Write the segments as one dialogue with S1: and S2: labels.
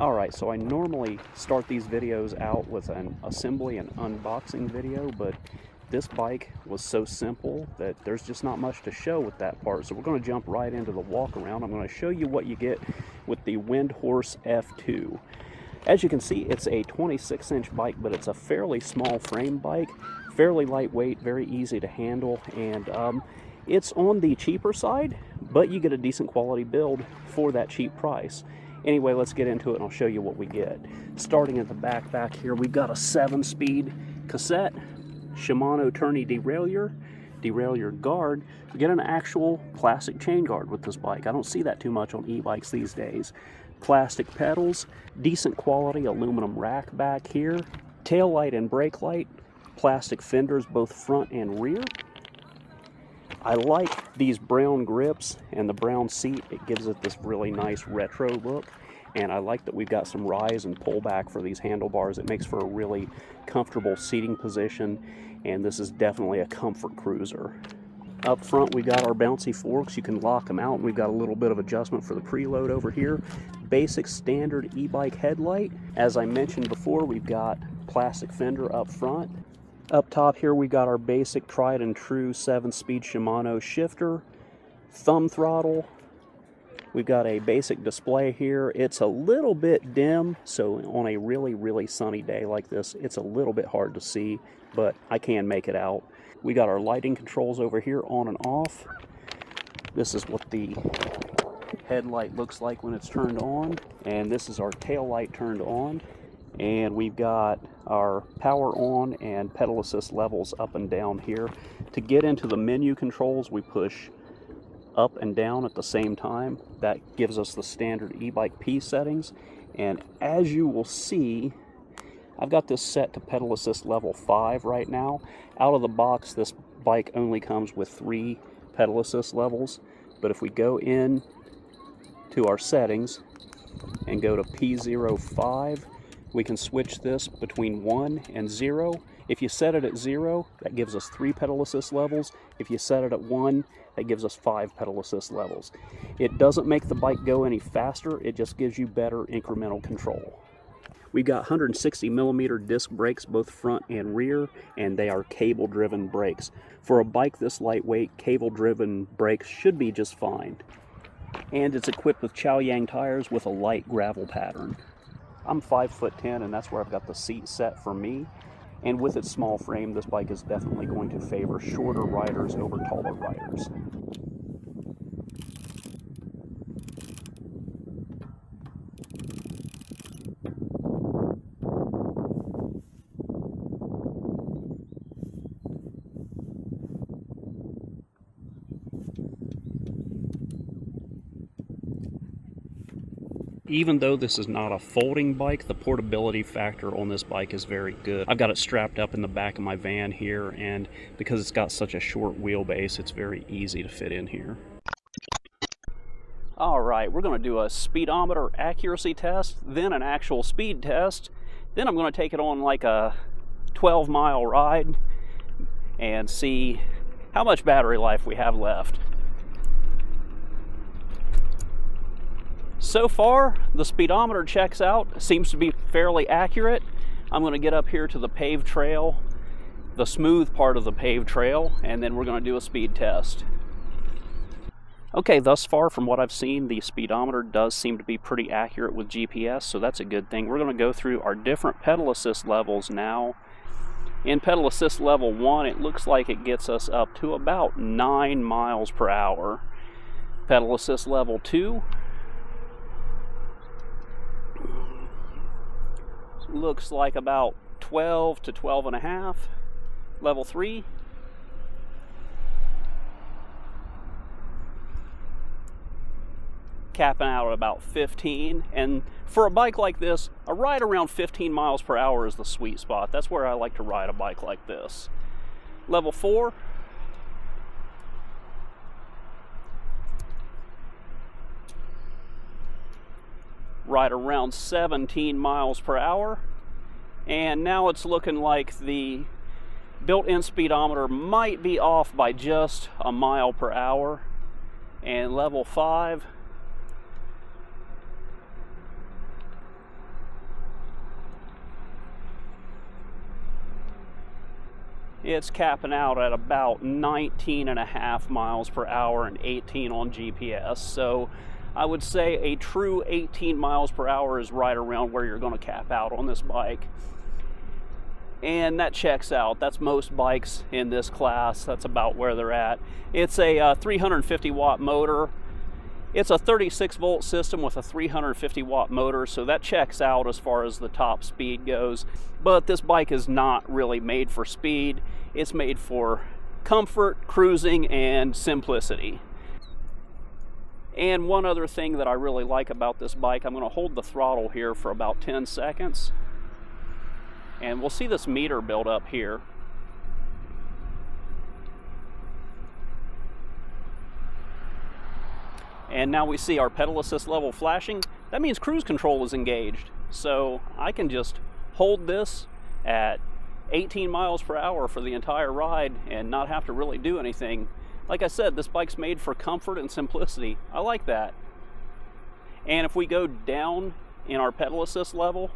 S1: Alright, so I normally start these videos out with an assembly and unboxing video, but this bike was so simple that there's just not much to show with that part. So we're going to jump right into the walk around. I'm going to show you what you get with the Windhorse F2. As you can see, it's a 26-inch bike, but it's a fairly small frame bike, fairly lightweight, very easy to handle, and it's on the cheaper side, but you get a decent quality build for that cheap price. Anyway, let's get into it and I'll show you what we get. Starting at the back here, we've got a 7-speed cassette, Shimano tourney derailleur guard. We get an actual plastic chain guard with this bike. I don't see that too much on e-bikes these days. Plastic pedals, decent quality aluminum rack back here, tail light and brake light, plastic fenders both front and rear. I like these brown grips and the brown seat. It gives it this really nice retro look, and I like that we've got some rise and pull back for these handlebars. It makes for a really comfortable seating position, and this is definitely a comfort cruiser. Up front, we got our bouncy forks. You can lock them out, and we've got a little bit of adjustment for the preload over here. Basic standard e-bike headlight. As I mentioned before, we've got plastic fender up front. Up top here, we got our basic tried and true 7-speed Shimano shifter, thumb throttle. We've got a basic display here. It's a little bit dim, so on a really sunny day like this, it's a little bit hard to see, but I can make it out. We got our lighting controls over here on and off. This is what the headlight looks like when it's turned on, and this is our tail light turned on. And we've got our power on and pedal assist levels up and down here. To get into the menu controls, we push up and down at the same time. That gives us the standard e-bike P settings. And as you will see, I've got this set to pedal assist level 5 right now. Out of the box, this bike only comes with 3 pedal assist levels. But if we go in to our settings and go to P05, we can switch this between 1 and 0. If you set it at 0, that gives us 3 pedal assist levels. If you set it at 1, that gives us 5 pedal assist levels. It doesn't make the bike go any faster, it just gives you better incremental control. We got 160mm disc brakes, both front and rear, and they are cable-driven brakes. For a bike this lightweight, cable-driven brakes should be just fine. And it's equipped with Chow Yang tires with a light gravel pattern. I'm 5'10", and that's where I've got the seat set for me. And with its small frame, this bike is definitely going to favor shorter riders over taller riders. Even though this is not a folding bike, the portability factor on this bike is very good. I've got it strapped up in the back of my van here, and because it's got such a short wheelbase, it's very easy to fit in here. Alright, we're going to do a speedometer accuracy test, then an actual speed test. Then I'm going to take it on like a 12-mile ride and see how much battery life we have left. So far, the speedometer checks out, seems to be fairly accurate. I'm going to get up here to the paved trail, the smooth part of the paved trail, and then we're going to do a speed test. Okay, thus far from what I've seen, the speedometer does seem to be pretty accurate with GPS, so that's a good thing. We're going to go through our different pedal assist levels now. In pedal assist level 1, it looks like it gets us up to about 9 miles per hour. Pedal assist level 2, looks like about 12 to 12 and a half. Level 3, capping out at about 15. And for a bike like this, a ride around 15 miles per hour is the sweet spot. That's where I like to ride a bike like this. Level 4, right around 17 miles per hour. And now it's looking like the built-in speedometer might be off by just a mile per hour. And level 5, it's capping out at about 19.5 miles per hour and 18 on GPS. So I would say a true 18 miles per hour is right around where you're going to cap out on this bike. And that checks out. That's most bikes in this class. That's about where they're at. It's a 350 watt motor. It's a 36 volt system with a 350 watt motor, so that checks out as far as the top speed goes. But this bike is not really made for speed. It's made for comfort, cruising, and simplicity. And one other thing that I really like about this bike, I'm going to hold the throttle here for about 10 seconds. And we'll see this meter build up here. And now we see our pedal assist level flashing. That means cruise control is engaged. So I can just hold this at 18 miles per hour for the entire ride and not have to really do anything. Like I said, this bike's made for comfort and simplicity. I like that. And if we go down in our pedal assist level,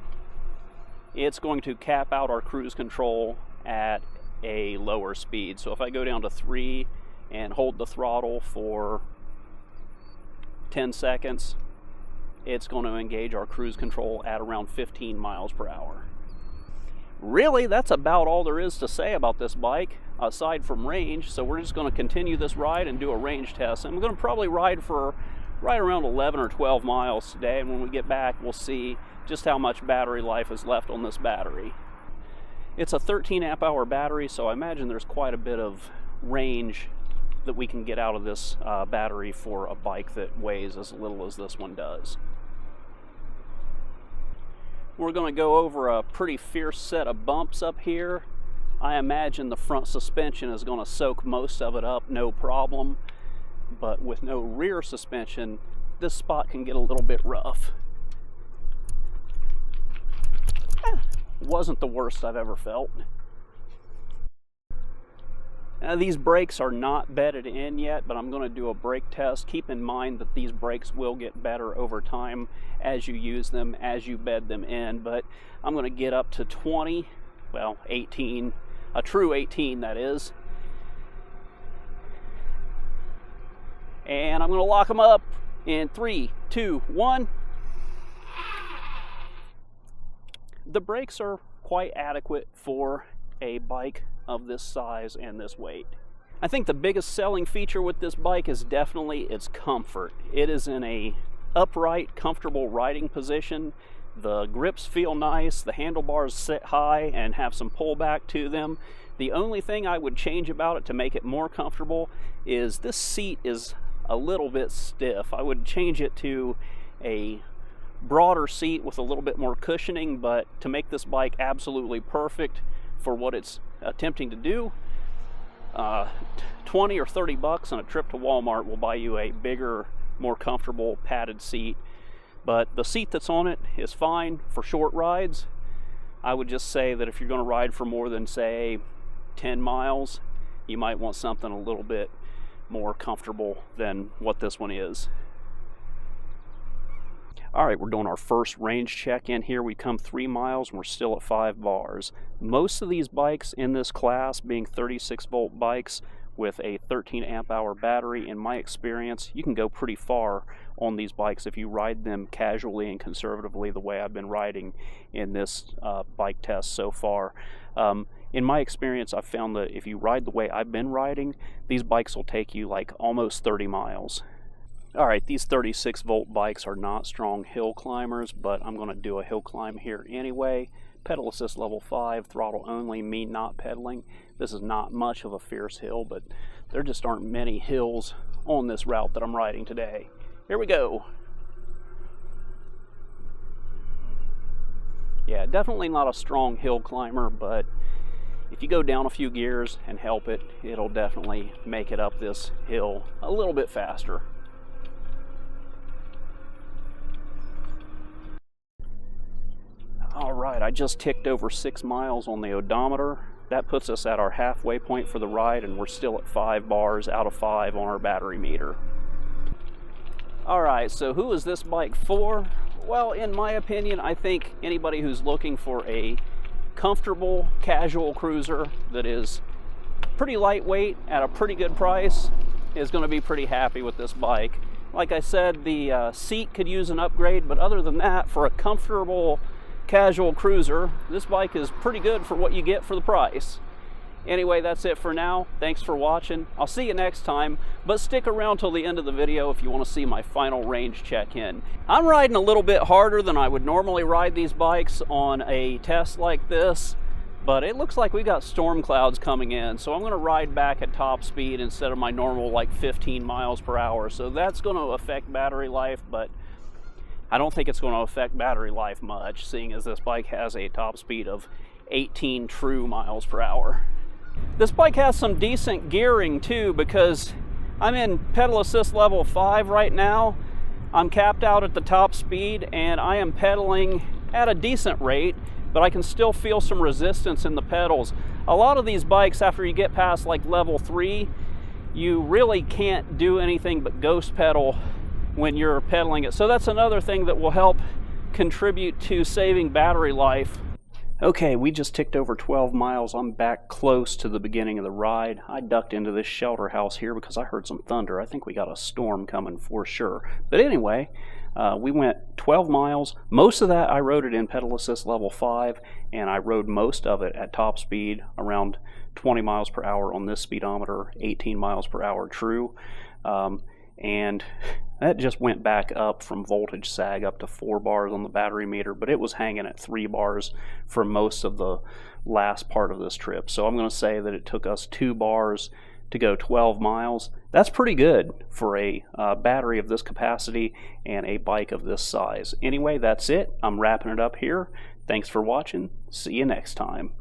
S1: it's going to cap out our cruise control at a lower speed. So if I go down to 3 and hold the throttle for 10 seconds, it's going to engage our cruise control at around 15 miles per hour. Really, that's about all there is to say about this bike, aside from range. So we're just going to continue this ride and do a range test. And I'm going to probably ride for right around 11 or 12 miles today, and when we get back, we'll see just how much battery life is left on this battery. It's a 13 amp hour battery, so I imagine there's quite a bit of range that we can get out of this battery for a bike that weighs as little as this one does. We're going to go over a pretty fierce set of bumps up here. I imagine the front suspension is going to soak most of it up, no problem. But with no rear suspension, this spot can get a little bit rough. Wasn't the worst I've ever felt. Now, these brakes are not bedded in yet, but I'm going to do a brake test. Keep in mind that these brakes will get better over time as you use them, as you bed them in. But I'm going to get up to 20, well, 18, a true 18 that is. And I'm going to lock them up in 3, 2, 1. The brakes are quite adequate for a bike of this size and this weight. I think the biggest selling feature with this bike is definitely its comfort. It is in a upright, comfortable riding position. The grips feel nice, the handlebars sit high and have some pullback to them. The only thing I would change about it to make it more comfortable is this seat is a little bit stiff. I would change it to a broader seat with a little bit more cushioning, but to make this bike absolutely perfect for what it's attempting to do, 20 or 30 bucks on a trip to Walmart will buy you a bigger, more comfortable padded seat. But the seat that's on it is fine for short rides. I would just say that if you're going to ride for more than, say, 10 miles, you might want something a little bit more comfortable than what this one is. All right, we're doing our first range check in here. We come 3 miles and we're still at 5 bars. Most of these bikes in this class being 36 volt bikes with a 13 amp hour battery, in my experience, you can go pretty far on these bikes if you ride them casually and conservatively the way I've been riding in this bike test so far. In my experience, I've found that if you ride the way I've been riding, these bikes will take you like almost 30 miles. All right, these 36 volt bikes are not strong hill climbers, but I'm going to do a hill climb here anyway. Pedal assist level 5, throttle only, me not pedaling. This is not much of a fierce hill, but there just aren't many hills on this route that I'm riding today. Here we go. Yeah, definitely not a strong hill climber, but if you go down a few gears and help it, it'll definitely make it up this hill a little bit faster. All right, I just ticked over 6 miles on the odometer. That puts us at our halfway point for the ride, and we're still at 5 bars out of 5 on our battery meter. All right, so who is this bike for? Well, in my opinion, I think anybody who's looking for a comfortable, casual cruiser that is pretty lightweight at a pretty good price is going to be pretty happy with this bike. Like I said, the seat could use an upgrade, but other than that, for a comfortable casual cruiser, this bike is pretty good for what you get for the price. Anyway, that's it for now. Thanks for watching. I'll see you next time, but stick around till the end of the video if you want to see my final range check-in. I'm riding a little bit harder than I would normally ride these bikes on a test like this, but it looks like we got storm clouds coming in, so I'm going to ride back at top speed instead of my normal like 15 miles per hour. So that's going to affect battery life, but I don't think it's going to affect battery life much, seeing as this bike has a top speed of 18 true miles per hour. This bike has some decent gearing too, because I'm in pedal assist level 5 right now. I'm capped out at the top speed and I am pedaling at a decent rate, but I can still feel some resistance in the pedals. A lot of these bikes, after you get past like level 3, you really can't do anything but ghost pedal when you're pedaling it. So that's another thing that will help contribute to saving battery life. Okay, we just ticked over 12 miles. I'm back close to the beginning of the ride. I ducked into this shelter house here because I heard some thunder. I think we got a storm coming for sure. But anyway, we went 12 miles. Most of that I rode it in pedal assist level 5, and I rode most of it at top speed, around 20 miles per hour on this speedometer, 18 miles per hour true. And that just went back up from voltage sag up to 4 bars on the battery meter, but it was hanging at 3 bars for most of the last part of this trip. So I'm going to say that it took us 2 bars to go 12 miles. That's pretty good for a battery of this capacity and a bike of this size. Anyway, that's it. I'm wrapping it up here. Thanks for watching. See you next time.